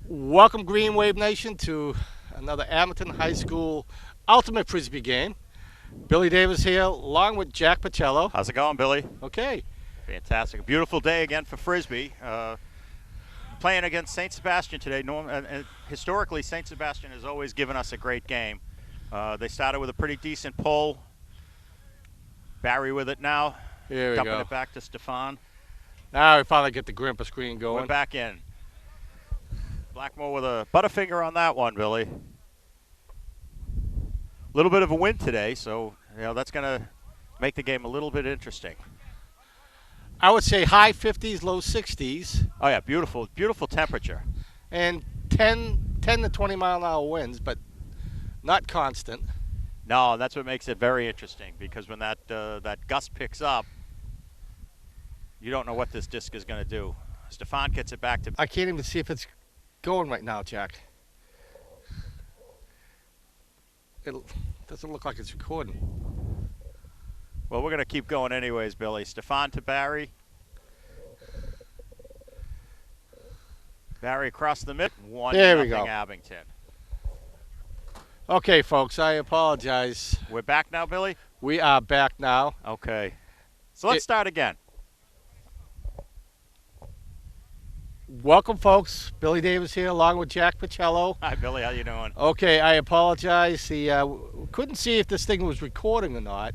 Welcome, Green Wave Nation, to another Abington High School Ultimate Frisbee game. Billy Davis here, along with Jack Pacello. How's it going, Billy? Okay. Fantastic. A beautiful day again for Frisbee. Playing against St. Sebastian today. Historically, St. Sebastian has always given us a great game. They started with a pretty decent pull. Barry with it now. Here we Dumping go. it back to Stefan. Now we finally get the Grimpa screen going. We're back in. Blackmore with a butterfinger on that one, Billy. A little bit of a wind today, so that's going to make the game a little bit interesting. I would say high 50s, low 60s. Oh, yeah, beautiful, beautiful temperature. And 10 to 20 mile an hour winds, but not constant. No, that's what makes it very interesting, because when that gust picks up, you don't know what this disc is going to do. Stefan gets it back to... I can't even see if it's going right now, Jack. It doesn't look like it's recording. Well, we're going to keep going anyways, Billy. Stefan to Barry. Barry across the mid. 1-0 Abington. Okay, folks, I apologize. We're back now, Billy? We are back now. Okay. So let's start again. Welcome, folks. Billy Davis here, along with Jack Pacello. Hi, Billy. How you doing? Okay, I apologize. Couldn't see if this thing was recording or not.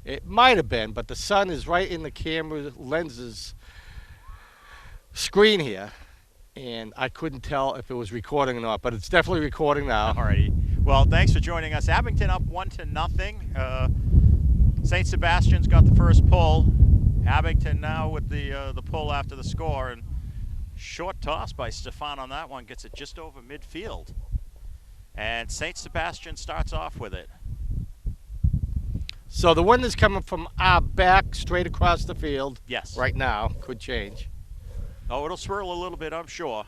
It might have been, but the sun is right in the camera lens's screen here, and I couldn't tell if it was recording or not, but it's definitely recording now. All righty. Well, thanks for joining us. Abington up 1-0. St. Sebastian's got the first pull. Abington now with the pull after the score, and short toss by Stefan on that one gets it just over midfield. And St. Sebastian starts off with it. So the wind is coming from our back straight across the field. Yes. Right now. Could change. Oh, it'll swirl a little bit, I'm sure.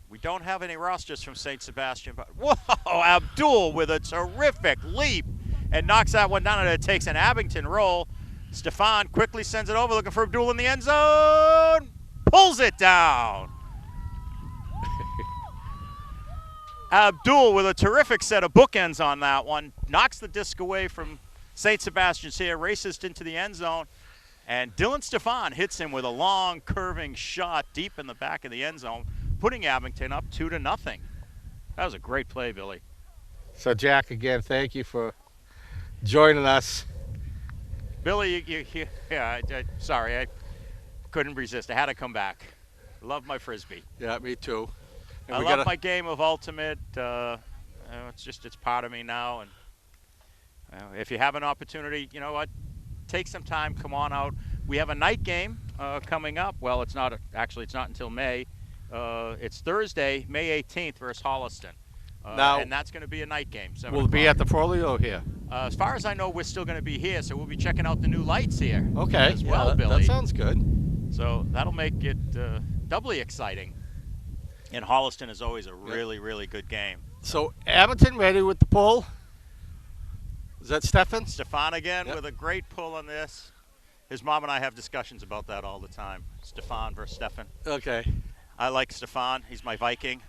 We don't have any rosters from St. Sebastian, but whoa, Abdul with a terrific leap and knocks that one down, and it takes an Abington roll. Stefan quickly sends it over, looking for Abdul in the end zone. Pulls it down. Abdul with a terrific set of bookends on that one. Knocks the disc away from St. Sebastian's here, races into the end zone. And Dylan Stefan hits him with a long curving shot deep in the back of the end zone, putting Abington up 2-0. That was a great play, Billy. So, Jack, again, thank you for joining us. Billy, sorry, I couldn't resist. I had to come back. Love my Frisbee. Yeah, me too. And I love my game of Ultimate. It's part of me now. And if you have an opportunity, you know what? Take some time, come on out. We have a night game coming up. Well, it's not until May. It's Thursday, May 18th versus Holliston. And that's going to be a night game. We'll be at the Folio here. As far as I know, we're still going to be here, so we'll be checking out the new lights here. Okay. As well, That Billy. sounds good. So that'll make it doubly exciting. And Holliston is always a really, really good game. So Abington ready with the pull? Is that Stefan? Stefan again with a great pull on this. His mom and I have discussions about that all the time. Stefan versus Stefan. Okay. I like Stefan. He's my Viking.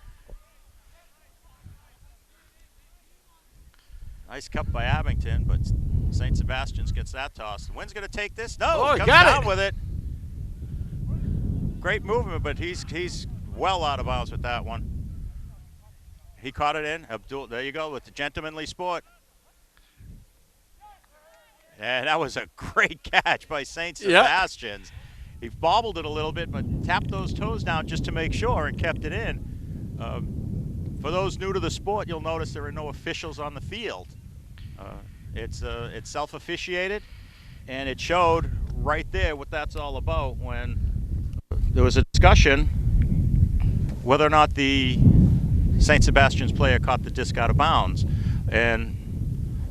Nice cut by Abington, but St. Sebastian's gets that toss. The wind's going to take this. No, he comes got down it. with it. Great movement, but he's well out of bounds with that one. He caught it in. Abdul, there you go with the gentlemanly sport. And that was a great catch by St. Sebastian's. He bobbled it a little bit, but tapped those toes down just to make sure and kept it in. For those new to the sport, you'll notice there are no officials on the field. It's self-officiated, and it showed right there what that's all about when there was a discussion whether or not the St. Sebastian's player caught the disc out of bounds. And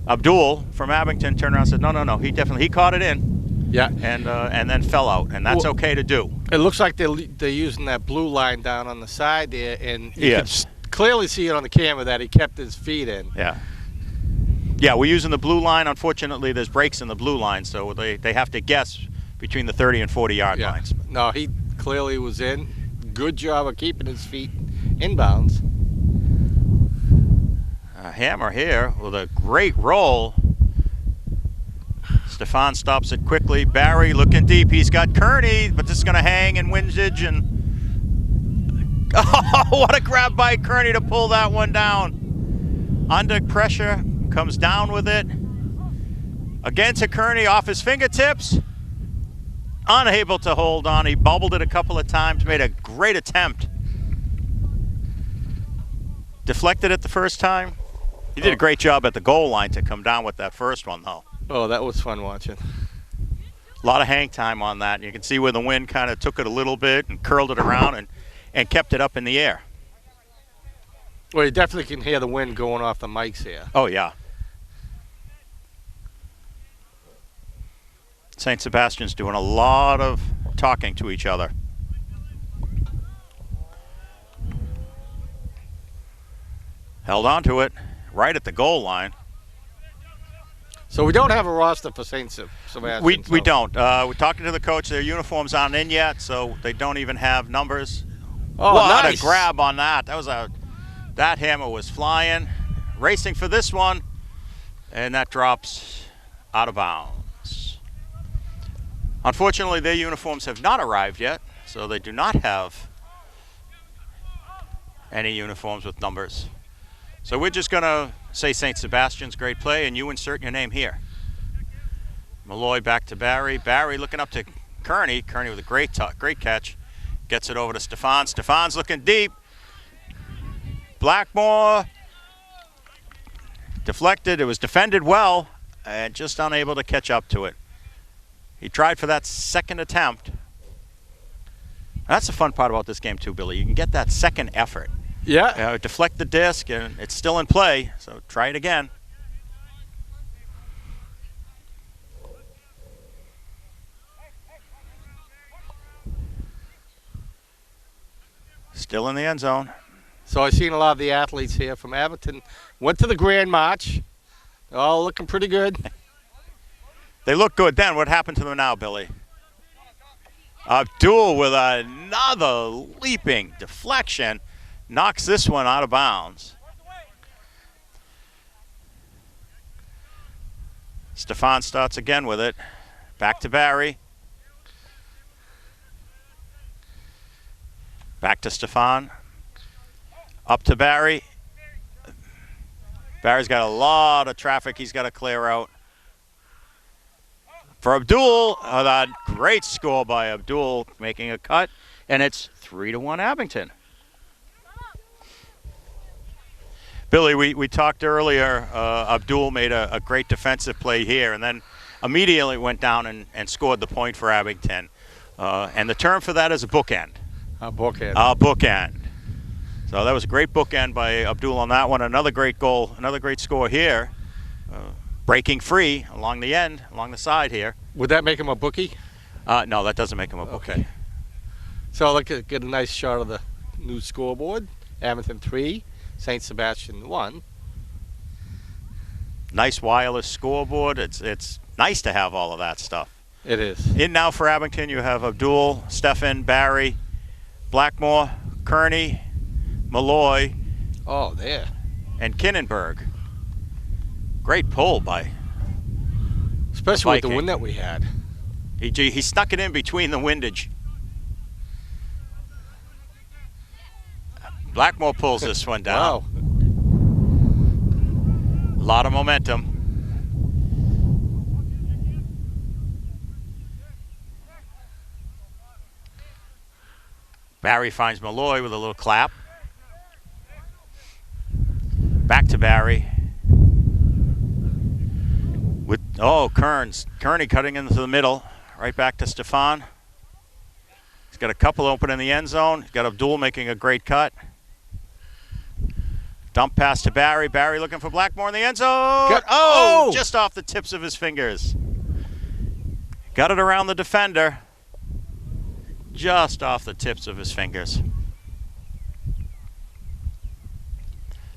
Abdul from Abington turned around and said, no, he caught it in. Yeah. And then fell out, and that's okay to do. It looks like they're using that blue line down on the side there, and you can clearly see it on the camera that he kept his feet in. Yeah. Yeah, we're using the blue line. Unfortunately, there's breaks in the blue line, so they have to guess between the 30 and 40-yard Yeah. lines. No, he clearly was in. Good job of keeping his feet inbounds. Hammer here with a great roll. Stefan stops it quickly. Barry looking deep. He's got Kearney, but this is going to hang and windage. And oh, what a grab by Kearney to pull that one down. Under pressure, comes down with it. Again to Kearney off his fingertips. Unable to hold on. He bobbled it a couple of times, made a great attempt. Deflected it the first time. He did a great job at the goal line to come down with that first one, though. Oh, that was fun watching. A lot of hang time on that. You can see where the wind kind of took it a little bit and curled it around and kept it up in the air. Well, you definitely can hear the wind going off the mics here. Oh, yeah. St. Sebastian's doing a lot of talking to each other. Held on to it right at the goal line. So we don't have a roster for St. Sebastian. We don't. We're talking to the coach. Their uniforms aren't in yet, so they don't even have numbers. Oh, what nice. a grab on that. That hammer was flying. Racing for this one, and that drops out of bounds. Unfortunately, their uniforms have not arrived yet, so they do not have any uniforms with numbers. So we're just going to say St. Sebastian's great play, and you insert your name here. Malloy back to Barry. Barry looking up to Kearney. Kearney with a great catch. Gets it over to Stefan. Stefan's looking deep. Blackmore deflected. It was defended well and just unable to catch up to it. He tried for that second attempt. That's the fun part about this game too, Billy. You can get that second effort. Yeah. Deflect the disc, and it's still in play, so try it again. Still in the end zone. So I've seen a lot of the athletes here from Abington. Went to the Grand March. They're all looking pretty good. They look good then. What happened to them now, Billy? Abdul with another leaping deflection. Knocks this one out of bounds. Stefan starts again with it. Back to Barry. Back to Stefan. Up to Barry. Barry's got a lot of traffic he's got to clear out. For Abdul, that great score by Abdul, making a cut, and it's 3-1 Abington. Billy, we talked earlier, Abdul made a great defensive play here and then immediately went down and scored the point for Abington. And the term for that is a bookend. A bookend. A bookend. So that was a great bookend by Abdul on that one. Another great goal, another great score here. Breaking free along the end, along the side here. Would that make him a bookie? No, that doesn't make him a bookie. Okay. So let's get a nice shot of the new scoreboard. Abington 3, St. Sebastian 1. Nice wireless scoreboard. It's nice to have all of that stuff. It is. In now for Abington, you have Abdul, Stefan, Barry, Blackmore, Kearney, Malloy. Oh, there. And Kinnenberg. Great pull by Especially with the Viking. wind that we had. He snuck it in between the windage. Blackmore pulls this one down. Wow. A lot of momentum. Barry finds Malloy with a little clap. Back to Barry. Kearney cutting into the middle. Right back to Stefan. He's got a couple open in the end zone. He's got Abdul making a great cut. Dump pass to Barry. Barry looking for Blackmore in the end zone. Just off the tips of his fingers. Got it around the defender. Just off the tips of his fingers.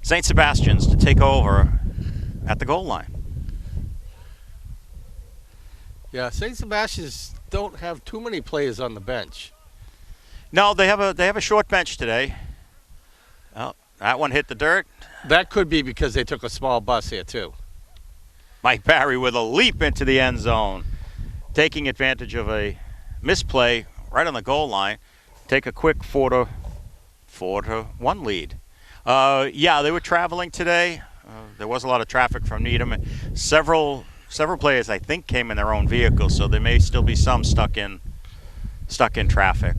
St. Sebastian's to take over at the goal line. Yeah, St. Sebastian's don't have too many players on the bench. No, they have a short bench today. Oh, that one hit the dirt. That could be because they took a small bus here too. Mike Barry with a leap into the end zone, taking advantage of a misplay right on the goal line. Take a quick 4-1 lead. Yeah, they were traveling today. There was a lot of traffic from Needham, and several players I think came in their own vehicles, so there may still be some stuck in traffic.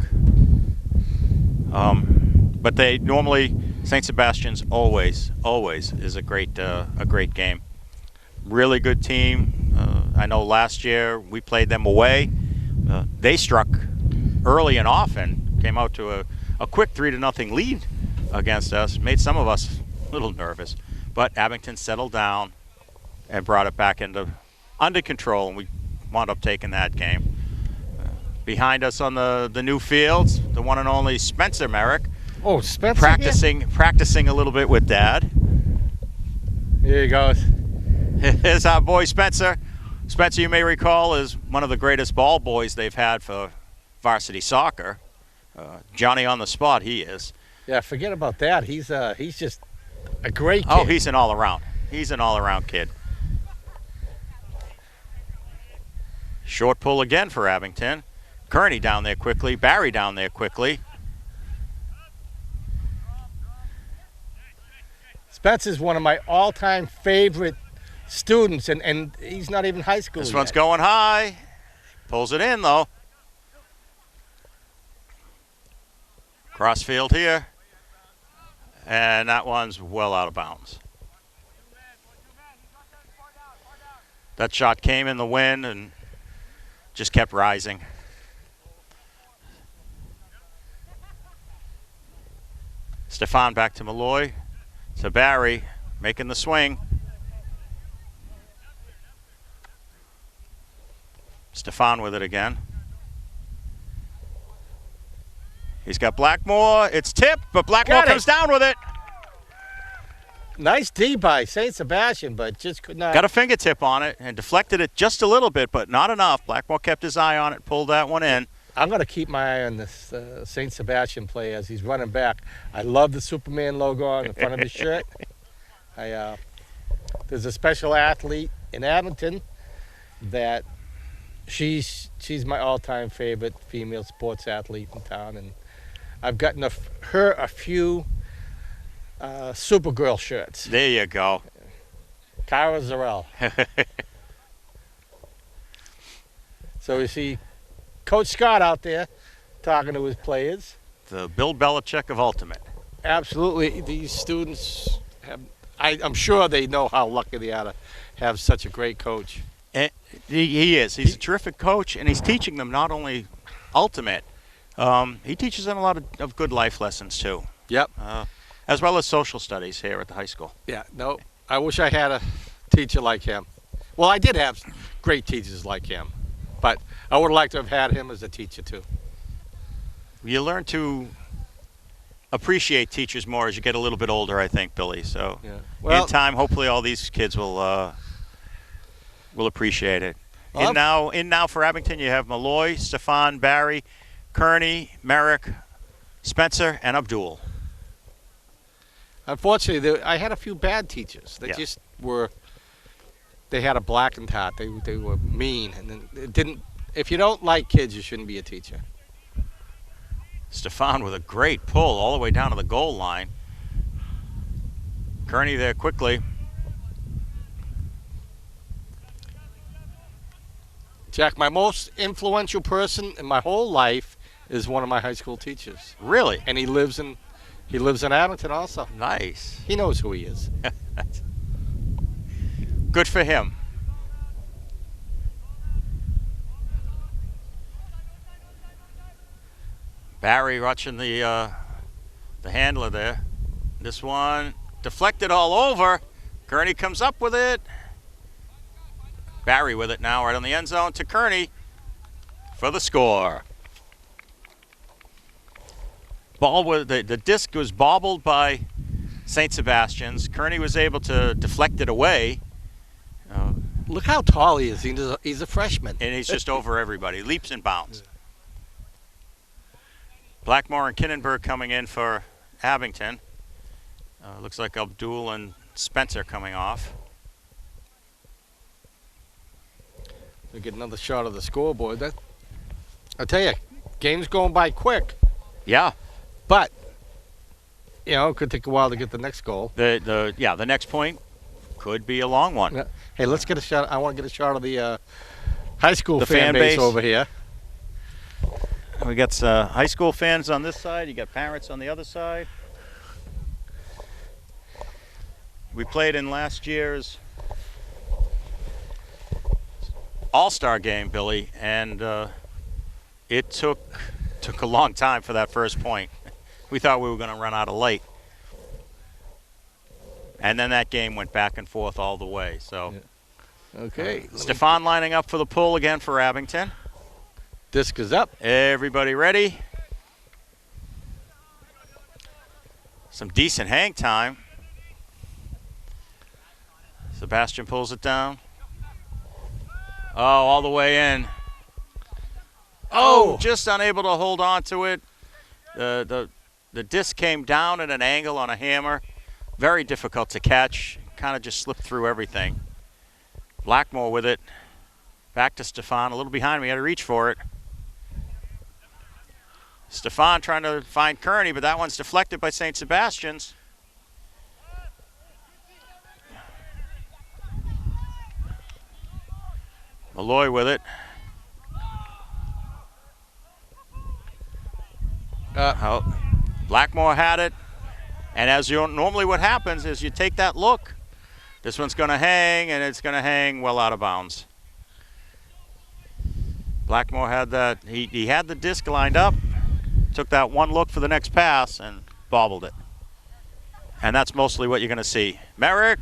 But they normally, St. Sebastian's always is a great game. Really good team. I know last year we played them away. They struck early and often, came out to a quick 3-0 lead against us. Made some of us a little nervous, but Abington settled down and brought it back under control, and we wound up taking that game. Behind us on the new fields, the one and only Spencer Merrick. Oh, Spencer! Practicing a little bit with Dad. Here he goes. Here's our boy Spencer. Spencer, you may recall, is one of the greatest ball boys they've had for varsity soccer. Johnny on the spot, he is. Yeah, forget about that. He's just a great kid. Oh, he's an all-around. He's an all-around kid. Short pull again for Abington. Kearney down there quickly. Barry down there quickly. Spencer's one of my all-time favorite students, and he's not even high school This yet. one's going high. Pulls it in, though. Crossfield here. And that one's well out of bounds. That shot came in the wind and just kept rising. Stefan back to Malloy. To Barry, making the swing. Stefan with it again. He's got Blackmore. It's tipped, but Blackmore comes down with it. Nice D by St. Sebastian, but just could not. Got a fingertip on it and deflected it just a little bit, but not enough. Blackmore kept his eye on it, pulled that one in. I'm going to keep my eye on this St. Sebastian player as he's running back. I love the Superman logo on the front of his shirt. There's a special athlete in Abington that she's my all-time favorite female sports athlete in town, and I've gotten her a few Supergirl shirts. There you go. Cara Zarell. So you see Coach Scott out there talking to his players. The Bill Belichick of Ultimate. Absolutely. These students I'm sure they know how lucky they are to have such a great coach. And he is. He's a terrific coach, and he's teaching them not only Ultimate, he teaches them a lot of good life lessons too. Yep. As well as social studies here at the high school. Yeah, no, I wish I had a teacher like him. Well, I did have great teachers like him, but I would like to have had him as a teacher too. You learn to appreciate teachers more as you get a little bit older, I think, Billy. So Yeah. Well, in time, hopefully all these kids will appreciate it. Well, In now for Abington, you have Malloy, Stefan, Barry, Kearney, Merrick, Spencer, and Abdul. unfortunately, I had a few bad teachers. They just were. They had a blackened heart. They were mean, and it didn't. If you don't like kids, you shouldn't be a teacher. Stefan with a great pull all the way down to the goal line. Kearney there quickly. Jack, my most influential person in my whole life is one of my high school teachers, Really? and he lives in Abington also. Nice. He knows who he is. Good for him. Barry watching the handler there. This one deflected all over. Kearney comes up with it. Barry with it now right on the end zone to Kearney for the score. Ball with the disc was bobbled by St. Sebastian's. Kearney was able to deflect it away. Look how tall he is. He's a freshman. And he's just over everybody. Leaps and bounds. Blackmore and Kinnenberg coming in for Abington. Looks like Abdul and Spencer coming off. We get another shot of the scoreboard. I tell you, game's going by quick. Yeah. But, it could take a while to get the next goal. The next point could be a long one. Yeah. Hey, let's get a shot. I want to get a shot of the high school fan base over here. We got high school fans on this side. You got parents on the other side. We played in last year's All-Star game, Billy, and it took a long time for that first point. We thought we were going to run out of light. And then that game went back and forth all the way. So, okay. Stefan lining up for the pull again for Abington. Disc is up. Everybody ready? Some decent hang time. Sebastian pulls it down. Oh, all the way in. Oh, just unable to hold on to it. The disc came down at an angle on a hammer. Very difficult to catch. Kind of just slipped through everything. Blackmore with it. Back to Stefan. A little behind me. Had to reach for it. Stefan trying to find Kearney, but that one's deflected by St. Sebastian's. Malloy with it. Blackmore had it. And as normally what happens is you take that look. This one's going to hang, and it's going to hang well out of bounds. Blackmore had that. He had the disc lined up, took that one look for the next pass, and bobbled it. And that's mostly what you're going to see. Merrick.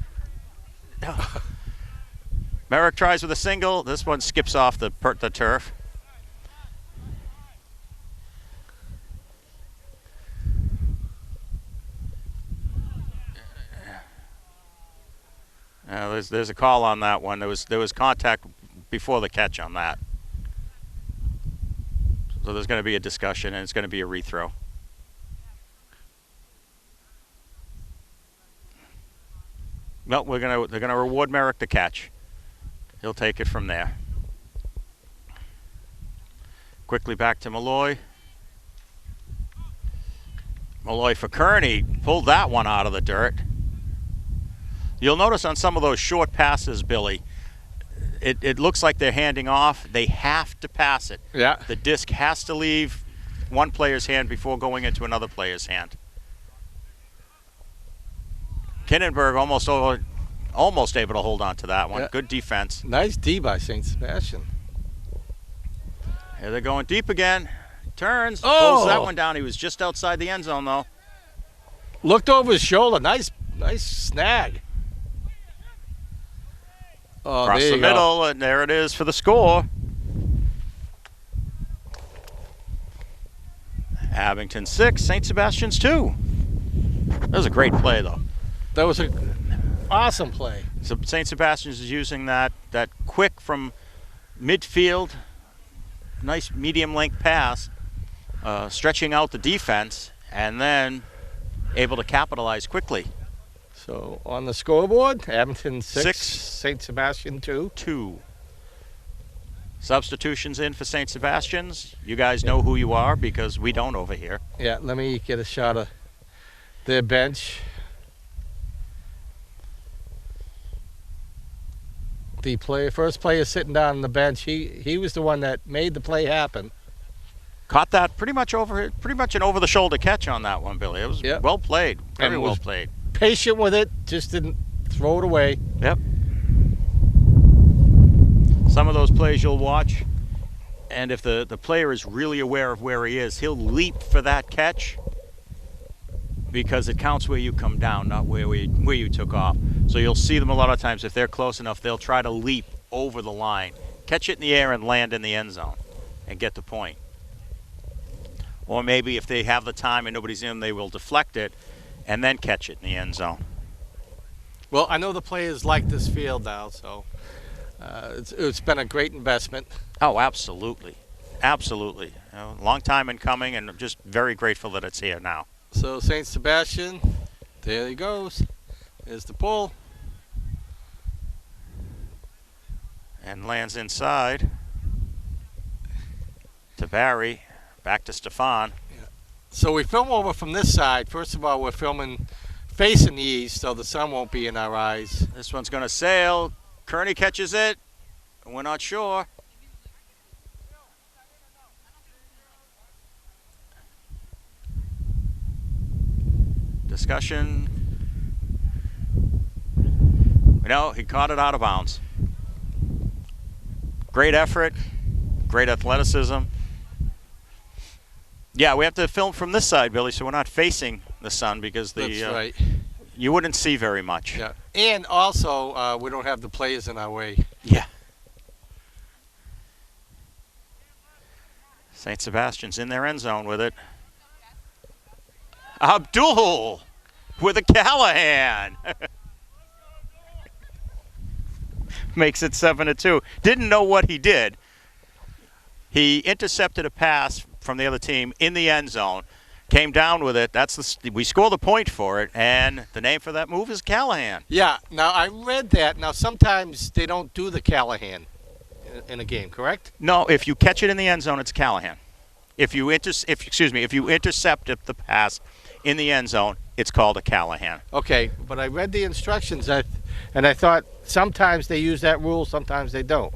Merrick tries with a single. This one skips off the turf. There's a call on that one. There was contact before the catch on that. So there's going to be a discussion, and it's going to be a rethrow. Well, they're gonna reward Merrick the catch. He'll take it from there. Quickly back to Malloy. Malloy for Kearney. Pulled that one out of the dirt. You'll notice on some of those short passes, Billy, it looks like they're handing off. They have to pass it. Yeah. The disc has to leave one player's hand before going into another player's hand. Kinnenberg almost able to hold on to that one. Yeah. Good defense. Nice D by St. Sebastian. Here they're going deep again. Turns. Oh. Pulls that one down. He was just outside the end zone, though. Looked over his shoulder. Nice snag. Oh, across the middle, and there it is for the score. Abington 6, St. Sebastian's 2. That was a great play, though. That was an awesome play. So St. Sebastian's is using that quick from midfield, nice medium length pass, stretching out the defense, and then able to capitalize quickly. So on the scoreboard, Abington 6, St. Sebastian 2. 2. Substitutions in for St. Sebastian's. You guys know who you are because we don't over here. Yeah, let me get a shot of their bench. The first player sitting down on the bench, he was the one that made the play happen. Caught that pretty much an over-the-shoulder catch on that one, Billy. It was well played, very well played. Patient with it, just didn't throw it away. Yep. Some of those plays you'll watch, and if the player is really aware of where he is, he'll leap for that catch because it counts where you come down, not where you took off. So you'll see them a lot of times. If they're close enough, they'll try to leap over the line, catch it in the air and land in the end zone and get the point. Or maybe if they have the time and nobody's in, they will deflect it and then catch it in the end zone. Well, I know the players like this field now, so It's been a great investment. Oh, absolutely. Absolutely. Long time in coming, and I'm just very grateful that it's here now. So St. Sebastian, there he goes. There's the pull. And lands inside to Barry, back to Stefan. Yeah. So we film over from this side. First of all, we're filming facing the east, so the sun won't be in our eyes. This one's going to sail. Kearney catches it. We're not sure. Discussion. No, he caught it out of bounds. Great effort, great athleticism. Yeah, we have to film from this side, Billy, so we're not facing the sun because That's right. You wouldn't see very much. Yeah, and also we don't have the players in our way. Yeah. St. Sebastian's in their end zone with it. Abdul with a Callahan. Makes it 7-2. Didn't know what he did. He intercepted a pass from the other team in the end zone, came down with it. We scored the point for it, and the name for that move is Callahan. Yeah. Now I read that. Now sometimes they don't do the Callahan in a game, correct? No, if you catch it in the end zone, it's Callahan. If you intercept the pass in the end zone, it's called a Callahan. Okay, but I read the instructions and I thought sometimes they use that rule, sometimes they don't.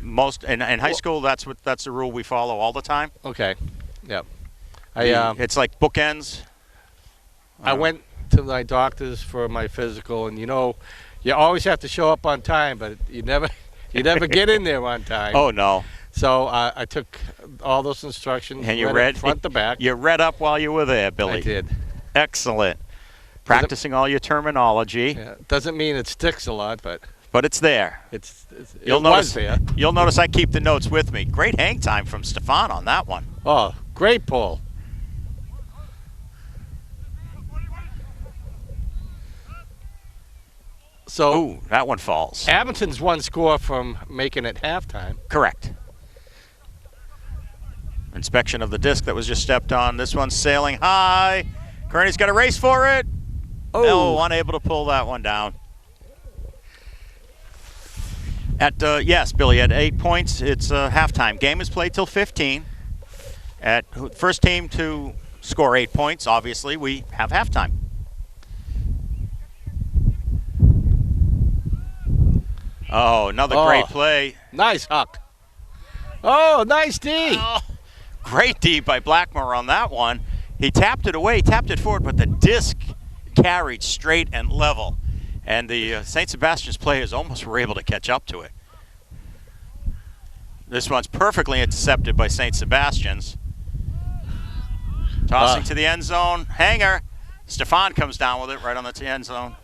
Most in high school, that's the rule we follow all the time. Okay. Yep. It's like bookends. I went to my doctor's for my physical, and you always have to show up on time, but you never get in there on time. Oh no. So I took all those instructions and you read front to back. You read up while you were there, Billy. I did. Excellent. Practicing all your terminology. Yeah, doesn't mean it sticks a lot, but it's there. You'll notice there. You'll notice I keep the notes with me. Great hang time from Stefan on that one. Oh, great pull. So ooh, that one falls. Abington's one score from making it halftime. Correct. Inspection of the disc that was just stepped on. This one's sailing high. Kearney's got a race for it. Oh, unable to pull that one down. Yes, Billy, at 8 points, it's halftime. Game is played till 15. At first team to score 8 points, obviously, we have halftime. Oh, another great play. Nice huck. Oh, nice D. Oh, great D by Blackmore on that one. He tapped it away, tapped it forward, but the disc carried straight and level. And the St. Sebastian's players almost were able to catch up to it. This one's perfectly intercepted by St. Sebastian's. Tossing to the end zone. Hanger. Stefan comes down with it right on the end zone.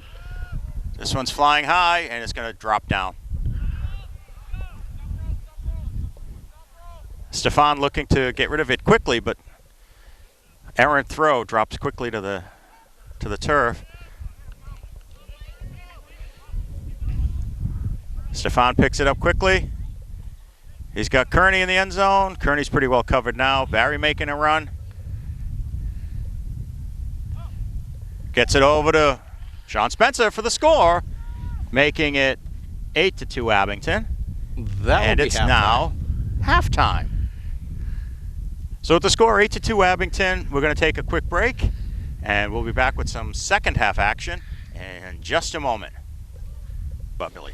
This one's flying high, and it's going to drop down. Stefan looking to get rid of it quickly, but errant throw drops quickly to the turf. Stefan picks it up quickly. He's got Kearney in the end zone. Kearney's pretty well covered now. Barry making a run. Gets it over to Sean Spencer for the score, making it 8-2 Abington. And it's now halftime. So with the score 8-2 Abington, we're going to take a quick break, and we'll be back with some second half action in just a moment. But Billy.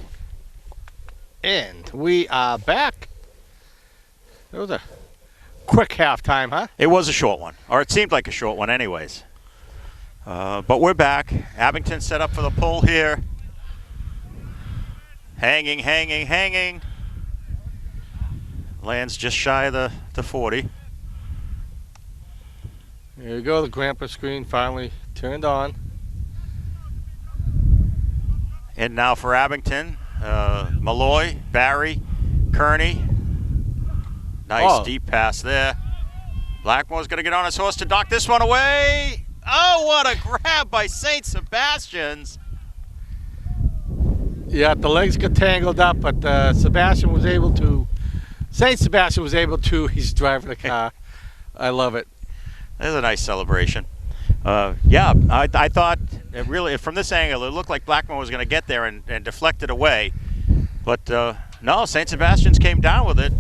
And we are back. It was a quick halftime, huh? It was a short one, or it seemed like a short one anyways. But we're back. Abington set up for the pull here. Hanging. Lands just shy of the 40. There you go. The grandpa screen finally turned on. And now for Abington, Malloy, Barry, Kearney. Nice deep pass there. Blackmore's going to get on his horse to knock this one away. Oh, what a grab by St. Sebastian's. Yeah, the legs got tangled up, but Sebastian was able to. Saint Sebastian was able to. He's driving the car. I love it. There's a nice celebration. Yeah, I thought it really from this angle it looked like Blackmore was going to get there and deflect it away, but no, St. Sebastian's came down with it,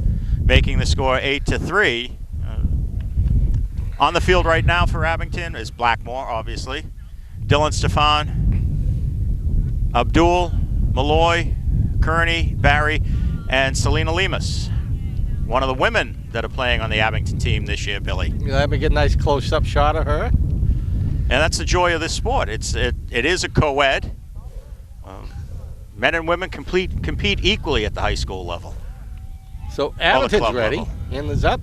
making the score 8-3. On the field right now for Abington is Blackmore, obviously, Dylan Stefan, Abdul, Malloy, Kearney, Barry, and Selena Lemus. One of the women that are playing on the Abington team this year, Billy. Let me get a nice close-up shot of her. And that's the joy of this sport. It is a co-ed. Men and women compete equally at the high school level. So Abington's ready. Level. Hand is up.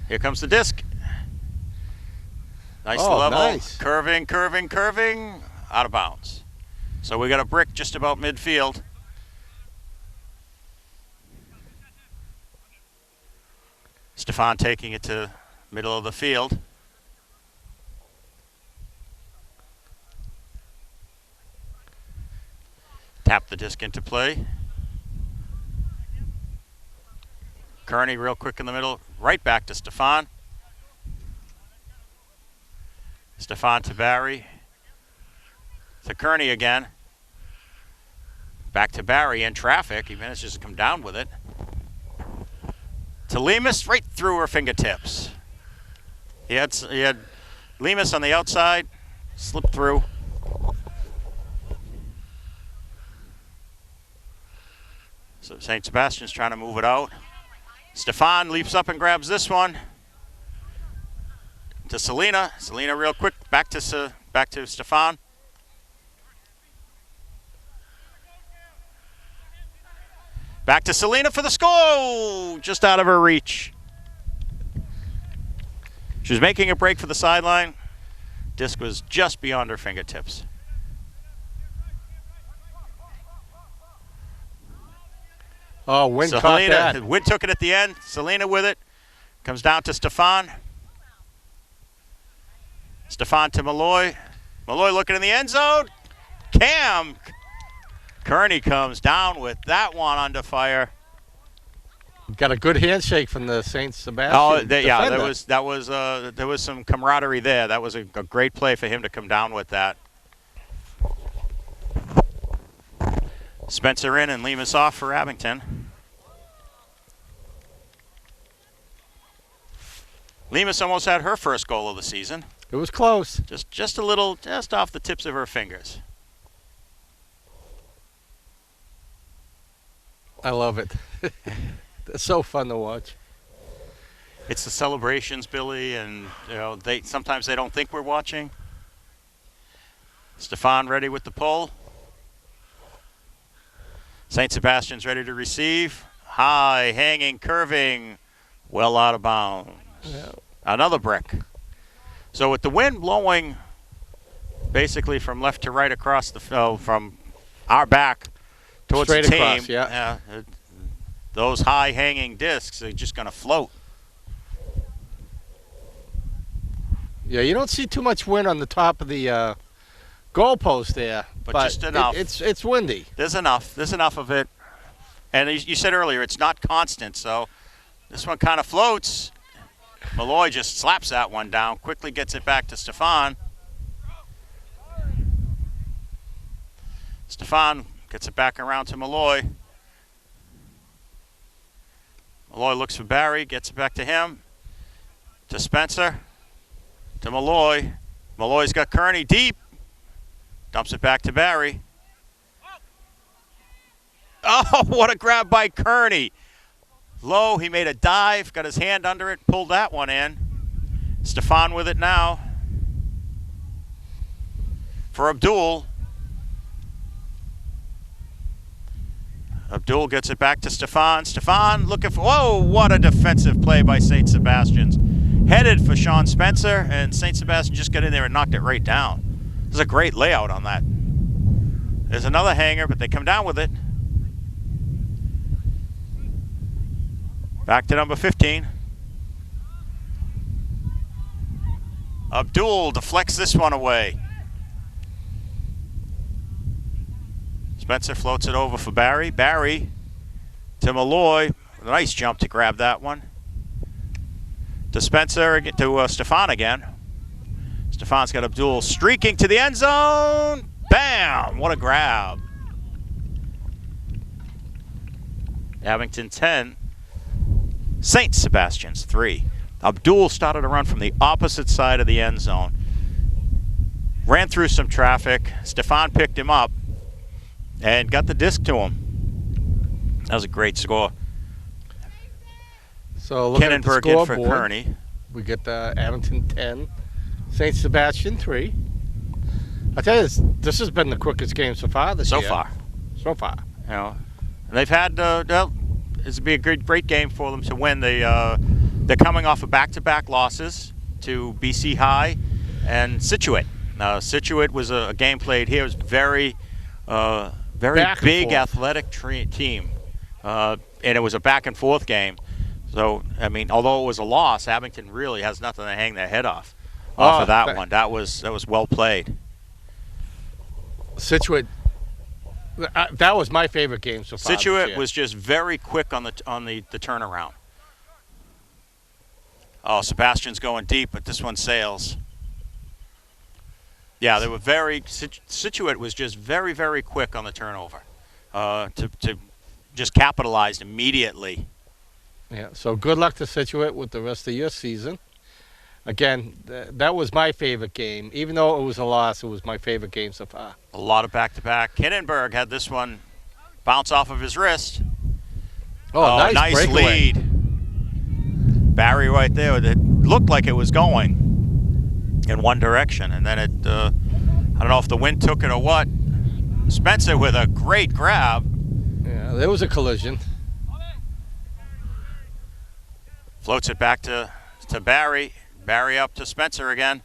Here comes the disc. Nice level. Nice. Curving, curving, curving. Out of bounds. So we got a brick just about midfield. Stefan taking it to middle of the field. Tap the disc into play. Kearney real quick in the middle. Right back to Stefan. Stefan to Barry. To Kearney again. Back to Barry in traffic. He manages to come down with it. To Lemus, right through her fingertips. He had Lemus on the outside, slipped through. So St. Sebastian's trying to move it out. Stefan leaps up and grabs this one. To Selena. Selena real quick, back to Stefan. Back to Selena for the score! Just out of her reach. She was making a break for the sideline. Disc was just beyond her fingertips. Oh, Wynn caught that. Wynn took it at the end. Selena with it. Comes down to Stefan. Stefan to Malloy. Malloy looking in the end zone. Cam. Kearney comes down with that one under fire. Got a good handshake from the St. Sebastian. Oh, yeah, there was some camaraderie there. That was a great play for him to come down with that. Spencer in and Lemus off for Abington. Lemus almost had her first goal of the season. It was close. Just a little, just off the tips of her fingers. I love it. It's so fun to watch. It's the celebrations, Billy, and sometimes they don't think we're watching. Stefan ready with the pull. St. Sebastian's ready to receive. High, hanging, curving, well out of bounds. Yeah. Another brick. So with the wind blowing basically from left to right across the from our back towards straight the team, across, yeah. Those high hanging discs are just going to float. Yeah, you don't see too much wind on the top of the goalpost there, but just enough. It's windy. There's enough of it. And you said earlier it's not constant, so this one kind of floats. Malloy just slaps that one down, quickly gets it back to Stefan. Stefan gets it back around to Malloy. Malloy looks for Barry, gets it back to him. To Spencer. To Malloy. Malloy's got Kearney deep. Dumps it back to Barry. Oh, what a grab by Kearney. Low, he made a dive, got his hand under it, pulled that one in. Stefan with it now. For Abdul. Abdul gets it back to Stefan. Stefan looking for, whoa, what a defensive play by St. Sebastian's. Headed for Sean Spencer, and St. Sebastian just got in there and knocked it right down. There's a great layout on that. There's another hanger, but they come down with it. Back to number 15. Abdul deflects this one away. Spencer floats it over for Barry. Barry to Malloy. Nice jump to grab that one. To Spencer, to Stefan again. Stefan's got Abdul streaking to the end zone. Bam! What a grab. Abington 10, St. Sebastian's 3. Abdul started a run from the opposite side of the end zone. Ran through some traffic. Stefan picked him up and got the disc to him. That was a great score. So looking at the Kinnenberg in for scoreboard, Kearney. we get Abington 10, St. Sebastian 3. I tell you, this has been the quickest game so far this year. So far. You know, and they've had, this would be a great game for them to win. They're coming off of back-to-back losses to BC High and Situate. Situate was a game played here. It was very big athletic team, and it was a back-and-forth game. So, I mean, although it was a loss, Abington really has nothing to hang their head off of that one. That was well played. Situate, that was my favorite game so far. Situate was just very quick on the turnaround. Oh, Sebastian's going deep, but this one sails. Yeah, they were Situate was just very, very quick on the turnover to just capitalize immediately. Yeah, so good luck to Situate with the rest of your season. Again, that was my favorite game. Even though it was a loss, it was my favorite game so far. A lot of back-to-back. Kinnenberg had this one bounce off of his wrist. Oh, nice breakaway. Lead. Barry right there. It looked like it was going in one direction, and then it, I don't know if the wind took it or what. Spencer with a great grab. Yeah, there was a collision. Floats it back to Barry. Barry up to Spencer again.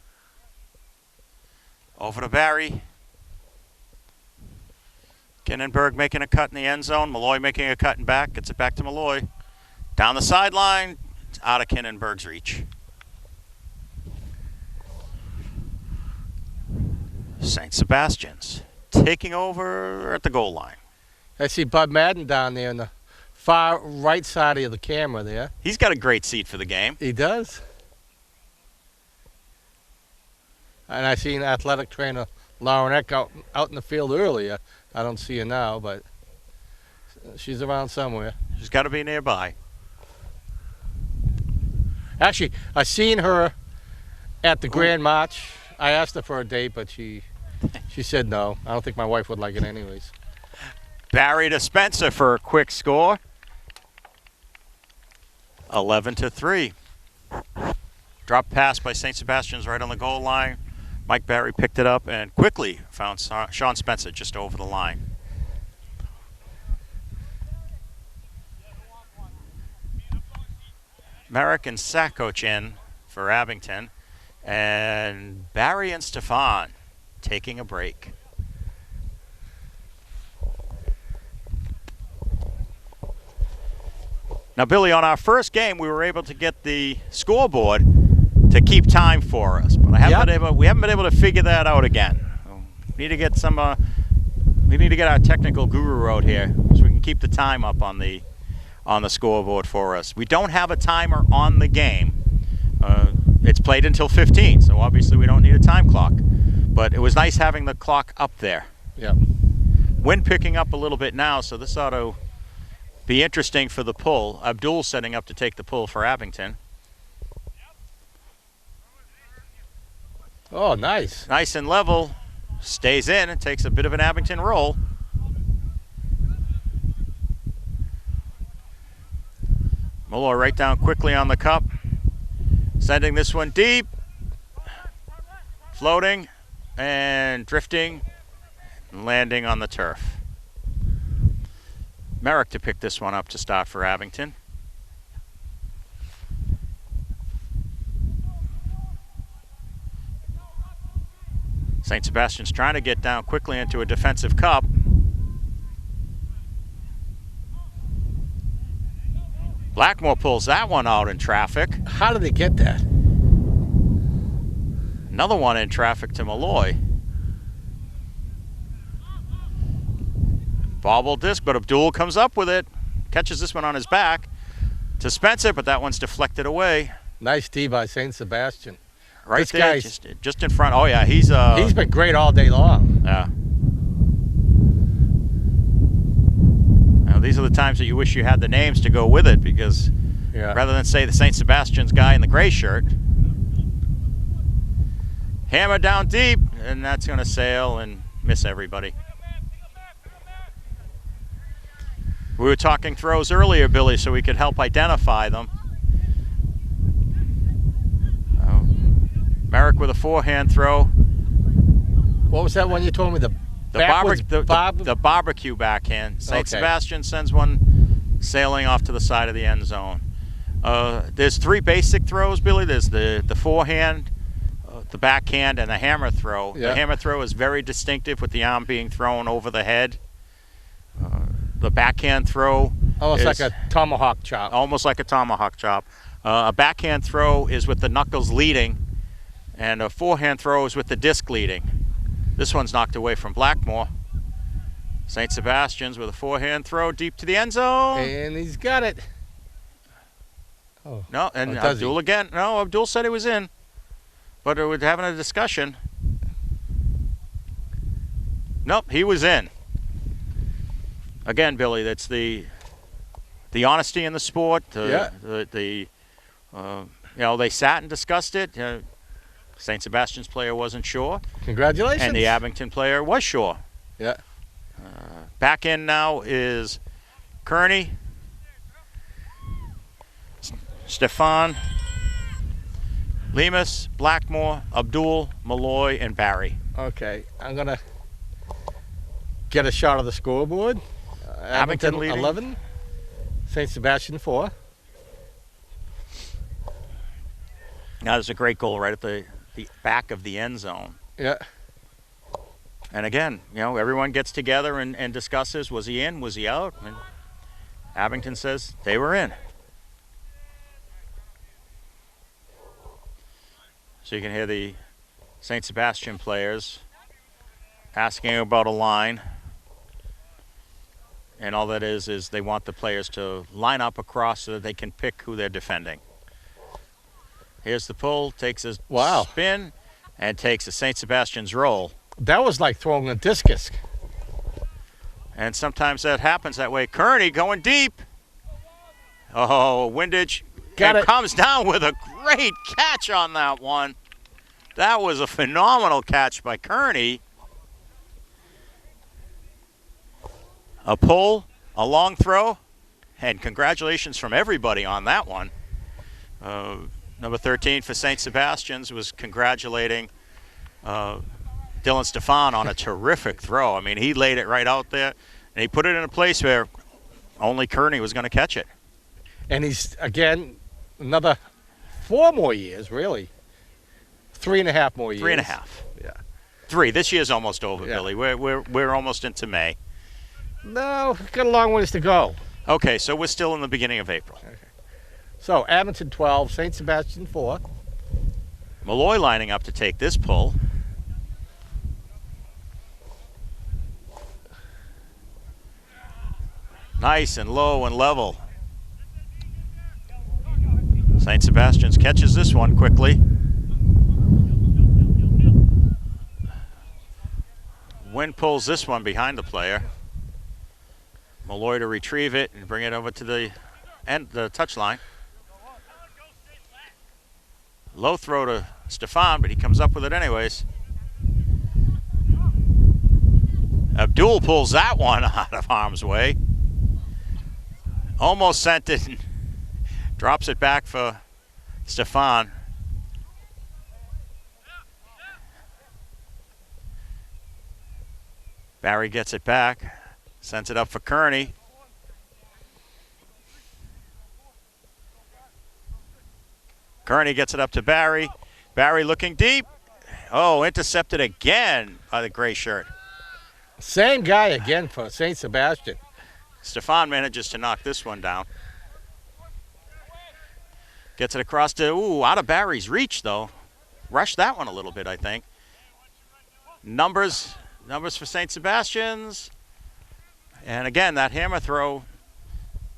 Over to Barry. Kinnenberg making a cut in the end zone. Malloy making a cut and back. Gets it back to Malloy. Down the sideline. It's out of Kinnenberg's reach. St. Sebastian's taking over at the goal line. I see Bud Madden down there in the far right side of the camera there. He's got a great seat for the game. He does. And I seen athletic trainer Lauren Eck out in the field earlier. I don't see her now, but she's around somewhere. She's got to be nearby. Actually, I seen her at the Grand March. I asked her for a date, but she said no. I don't think my wife would like it anyways. Barry to Spencer for a quick score. 11-3. Drop pass by St. Sebastian's right on the goal line. Mike Barry picked it up and quickly found Sean Spencer just over the line. Merrick and Sakoch in for Abington. And Barry and Stefan taking a break. Now, Billy, on our first game, we were able to get the scoreboard to keep time for us, but we haven't been able to figure that out again. We need to get we need to get our technical guru out here so we can keep the time up on the scoreboard for us. We don't have a timer on the game. It's played until 15, so obviously we don't need a time clock. But it was nice having the clock up there. Yeah. Wind picking up a little bit now, so this ought to be interesting for the pull. Abdul setting up to take the pull for Abington. Oh, nice. Nice and level. Stays in and takes a bit of an Abington roll. Malloy right down quickly on the cup. Sending this one deep. Floating and drifting and landing on the turf. Merrick to pick this one up to start for Abington. St. Sebastian's trying to get down quickly into a defensive cup. Blackmore pulls that one out in traffic. How did they get that? Another one in traffic to Malloy. Bobble disc, but Abdul comes up with it. Catches this one on his back to Spencer, but that one's deflected away. Nice D by St. Sebastian. Right This there, guy's- just in front. Oh, yeah, he's been great all day long. Yeah. Now, these are the times that you wish you had the names to go with it, because rather than say the St. Sebastian's guy in the gray shirt, hammer down deep, and that's going to sail and miss everybody. We were talking throws earlier, Billy, so we could help identify them. Merrick with a forehand throw. What was that one you told me? The barbecue backhand. St. Okay. Sebastian sends one sailing off to the side of the end zone. There's 3 basic throws, Billy. There's the forehand, the backhand, and the hammer throw. Yeah. The hammer throw is very distinctive with the arm being thrown over the head. The backhand throw Almost is like a tomahawk chop. almost like a tomahawk chop. A backhand throw is with the knuckles leading, and a forehand throw is with the disc leading. This one's knocked away from Blackmore. St. Sebastian's with a forehand throw deep to the end zone. And he's got it. Oh. No, and Oh, does Abdul he? again. No, Abdul said he was in, but we're having a discussion. Nope, he was in. Again, Billy, that's the honesty in the sport. They sat and discussed it. St. Sebastian's player wasn't sure, Congratulations. and the Abington player was sure. Yeah. Back in now is Kearney, Stefan, Lemus, Blackmore, Abdul, Malloy, and Barry. Okay. I'm going to get a shot of the scoreboard. Abington leading. 11. St. Sebastian 4. Now there's a great goal right at the back of the end zone. Yeah. And again, everyone gets together and discusses, was he in, was he out? And Abington says they were in. So you can hear the St. Sebastian players asking about a line. And all that is they want the players to line up across so that they can pick who they're defending. Here's the pull, takes a spin, and takes a St. Sebastian's roll. That was like throwing a discus. And sometimes that happens that way. Kearney going deep. Oh, Windage comes down with a great catch on that one. That was a phenomenal catch by Kearney. A pull, a long throw, and congratulations from everybody on that one. Number 13 for St. Sebastian's was congratulating Dylan Stefan on a terrific throw. I mean, he laid it right out there, and he put it in a place where only Kearney was going to catch it. And he's, again, another 4 more years, really. 3.5 more years. 3.5. Yeah. 3. This year's almost over, Yeah. Billy. We're almost into May. No, we've got a long ways to go. Okay, so we're still in the beginning of April. So, Abington 12, St. Sebastian 4. Malloy lining up to take this pull. Nice and low and level. St. Sebastian's catches this one quickly. Wind pulls this one behind the player. Malloy to retrieve it and bring it over to the touchline. Low throw to Stefan, but he comes up with it anyways. Abdul pulls that one out of harm's way. Almost sent it and drops it back for Stefan. Barry gets it back, sends it up for Kearney. Kearney gets it up to Barry. Barry looking deep. Oh, intercepted again by the gray shirt. Same guy again for St. Sebastian. Stefan manages to knock this one down. Gets it across to, out of Barry's reach, though. Rushed that one a little bit, I think. Numbers for St. Sebastian's. And again, that hammer throw,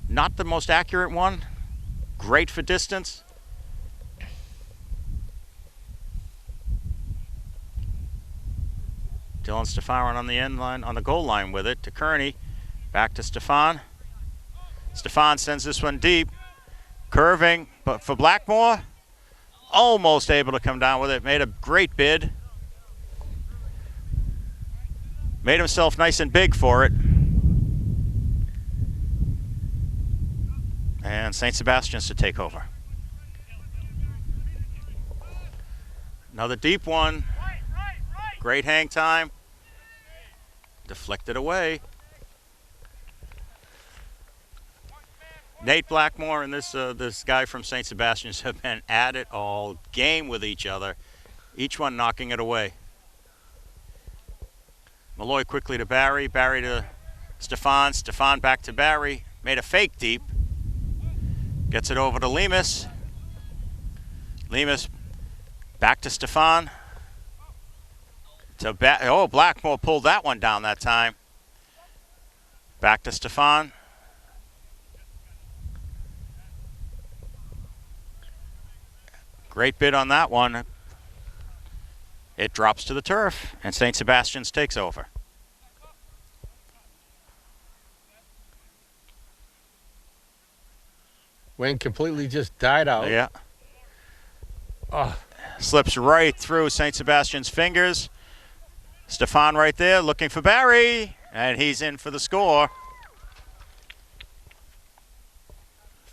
not the most accurate one. Great for distance. Dylan Stefan on the end line, on the goal line with it to Kearney. Back to Stefan. Stefan sends this one deep. Curving, but for Blackmore, almost able to come down with it. Made a great bid. Made himself nice and big for it. And St. Sebastian's to take over. Another deep one. Great hang time. Deflected away. Nate Blackmore and this guy from St. Sebastian's have been at it all game with each other, each one knocking it away. Malloy quickly to Barry, Barry to Stefan, Stefan back to Barry, made a fake deep, gets it over to Lemus. Lemus back to Stefan. Blackmore pulled that one down that time. Back to Stefan. Great bid on that one. It drops to the turf, and St. Sebastian's takes over. Wind completely just died out. Yeah. Oh. Slips right through St. Sebastian's fingers. Stefan right there looking for Barry, and he's in for the score.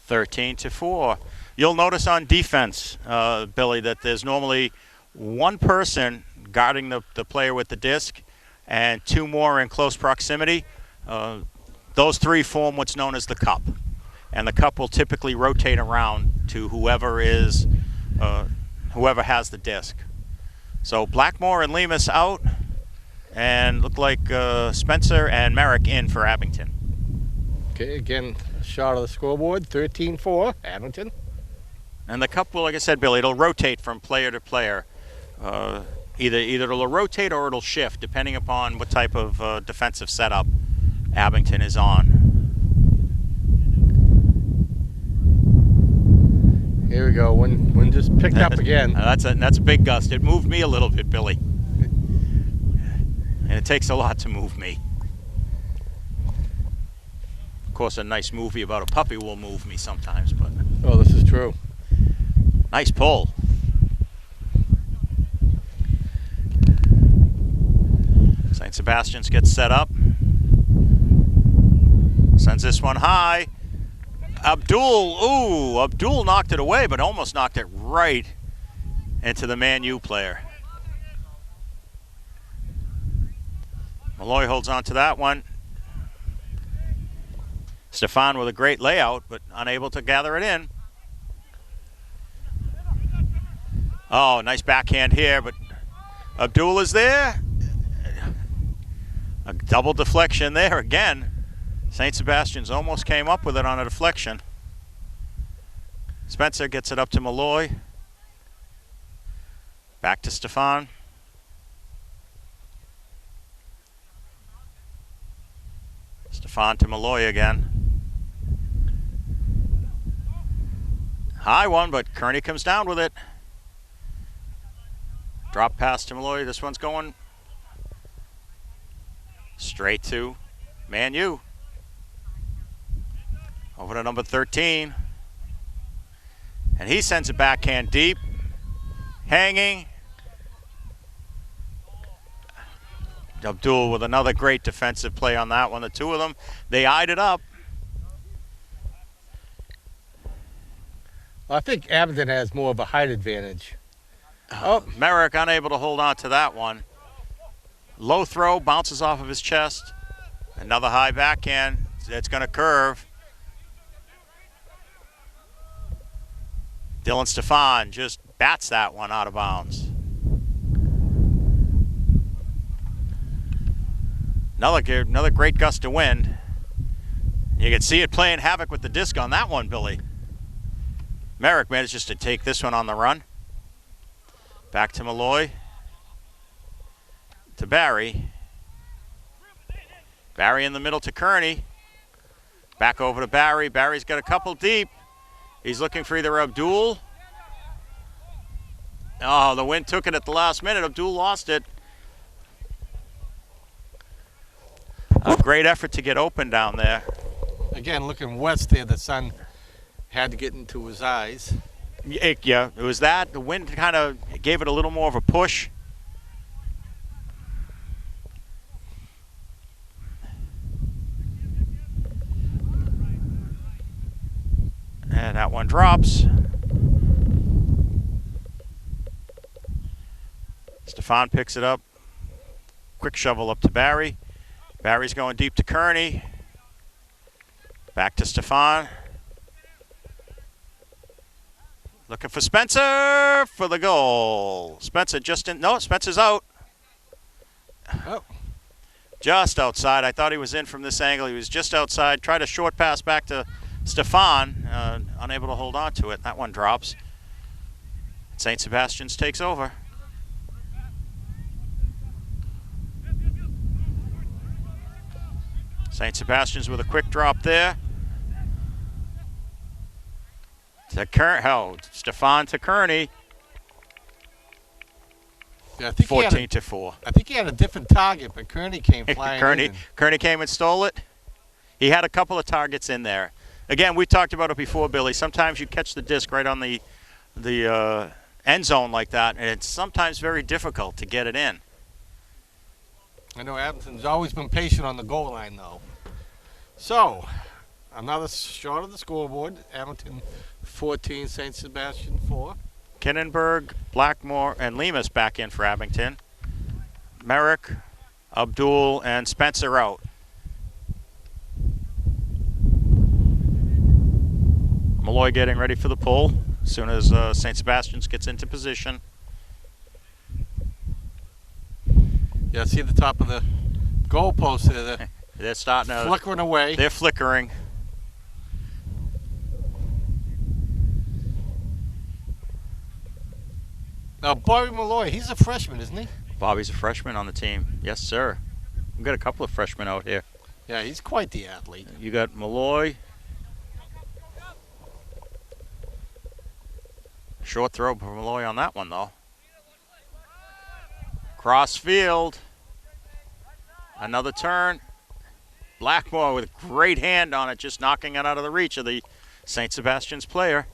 13-4. You'll notice on defense, Billy, that there's normally one person guarding the player with the disc and two more in close proximity. Those three form what's known as the cup. And the cup will typically rotate around to whoever has the disc. So Blackmore and Lemus out, and look like Spencer and Merrick in for Abington. Okay, again, a shot of the scoreboard, 13-4, Abington. And the cup will, like I said, Billy, it'll rotate from player to player. Either it'll rotate or it'll shift, depending upon what type of defensive setup Abington is on. Here we go. Wind just picked up again. That's a big gust. It moved me a little bit, Billy. And it takes a lot to move me. Of course, a nice movie about a puppy will move me sometimes, but. Oh, this is true. Nice pull. St. Sebastian's gets set up. Sends this one high. Abdul knocked it away, but almost knocked it right into the Man U player. Malloy holds on to that one. Stefan with a great layout, but unable to gather it in. Oh, nice backhand here, but Abdul is there. A double deflection there again. St. Sebastian's almost came up with it on a deflection. Spencer gets it up to Malloy. Back to Stefan. Stefan to Malloy again. High one, but Kearney comes down with it. Drop pass to Malloy. This one's going straight to Man U. Over to number 13. And he sends it backhand deep. Hanging. Abdul with another great defensive play on that one. The two of them, they eyed it up. I think Abington has more of a height advantage. Merrick unable to hold on to that one. Low throw, bounces off of his chest. Another high backhand. It's going to curve. Dylan Stefan just bats that one out of bounds. Another great gust of wind. You can see it playing havoc with the disc on that one, Billy. Merrick manages to take this one on the run. Back to Malloy. To Barry. Barry in the middle to Kearney. Back over to Barry. Barry's got a couple deep. He's looking for either Abdul. Oh, the wind took it at the last minute. Abdul lost it. A great effort to get open down there. Again, looking west there, the sun had to get into his eyes. Yeah, it was that. The wind kind of gave it a little more of a push. And that one drops. Stefan picks it up. Quick shovel up to Barry. Barry's going deep to Kearney. Back to Stefan. Looking for Spencer for the goal. Spencer just in. No, Spencer's out. Oh. Just outside. I thought he was in from this angle. He was just outside. Tried a short pass back to Stefan. Unable to hold on to it. That one drops. St. Sebastian's takes over. St. Sebastian's with a quick drop there. To Stefan to Kearney. Yeah, I think 14-4. I think he had a different target, but Kearney came flying in. Kearney came and stole it. He had a couple of targets in there. Again, we talked about it before, Billy. Sometimes you catch the disc right on the end zone like that, and it's sometimes very difficult to get it in. I know Abington's always been patient on the goal line, though. So, another shot of the scoreboard. Abington 14, St. Sebastian 4. Kinnenberg, Blackmore, and Lemus back in for Abington. Merrick, Abdul, and Spencer out. Malloy getting ready for the pull as soon as St. Sebastian's gets into position. Yeah, see the top of the goalpost there. They're starting to flickering away. They're flickering. Now, Bobby Malloy, he's a freshman, isn't he? Bobby's a freshman on the team. Yes, sir. We've got a couple of freshmen out here. Yeah, he's quite the athlete. You got Malloy. Short throw for Malloy on that one, though. Cross field. Another turn. Blackmore with a great hand on it, just knocking it out of the reach of the St. Sebastian's player.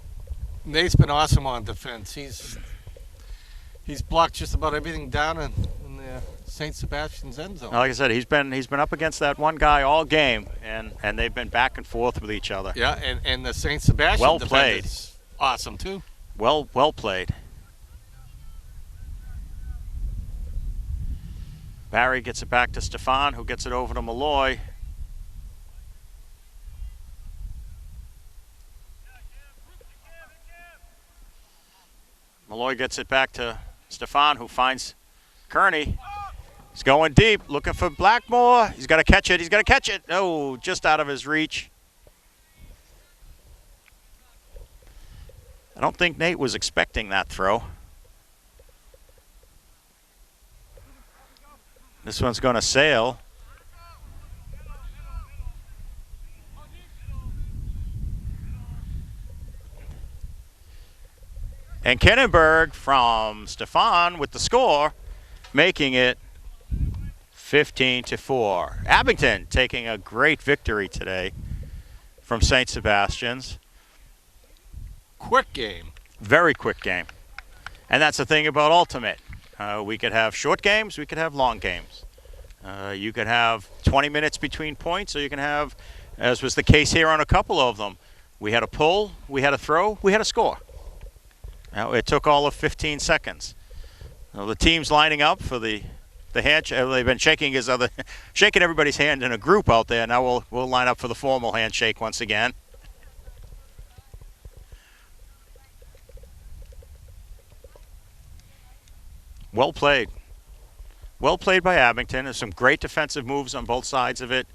Nate's been awesome on defense. He's blocked just about everything down in the St. Sebastian's end zone. Like I said, he's been up against that one guy all game, and they've been back and forth with each other. Yeah, and the St. Sebastian defense awesome too. Well played. Barry gets it back to Stefan, who gets it over to Malloy. Malloy gets it back to Stefan, who finds Kearney. He's going deep, looking for Blackmore. He's got to catch it. He's got to catch it. Oh, just out of his reach. I don't think Nate was expecting that throw. This one's going to sail. And Kinnenberg from Stefan with the score, making it 15-4. Abington taking a great victory today from St. Sebastian's. Quick game. Very quick game. And that's the thing about Ultimate. We could have short games, we could have long games. You could have 20 minutes between points, or you can have, as was the case here on a couple of them, we had a pull, we had a throw, we had a score. Now, it took all of 15 seconds. Now, the team's lining up for the handshake. They've been shaking everybody's hand in a group out there. Now we'll line up for the formal handshake once again. Well played. Well played by Abington. There's some great defensive moves on both sides of it.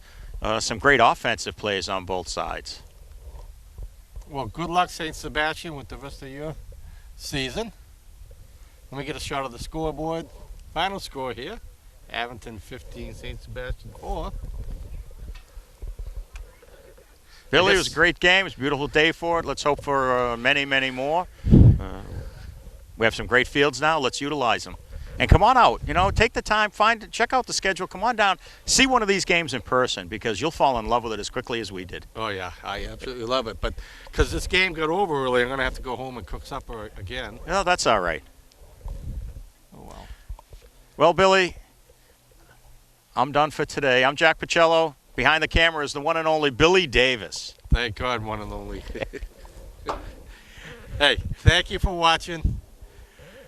Some great offensive plays on both sides. Well, good luck, St. Sebastian, with the rest of your season. Let me get a shot of the scoreboard. Final score here. Abington 15, St. Sebastian 4. Billy, it was a great game. It was a beautiful day for it. Let's hope for many, many more. We have some great fields now. Let's utilize them. And come on out. You know, take the time, check out the schedule. Come on down. See one of these games in person because you'll fall in love with it as quickly as we did. Oh, yeah. I absolutely love it. But because this game got over early, I'm going to have to go home and cook supper again. No, that's all right. Oh, well. Well, Billy, I'm done for today. I'm Jack Pacello. Behind the camera is the one and only Billy Davis. Thank God, one and only. Hey, thank you for watching.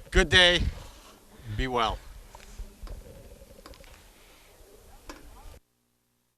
Good day. Be well.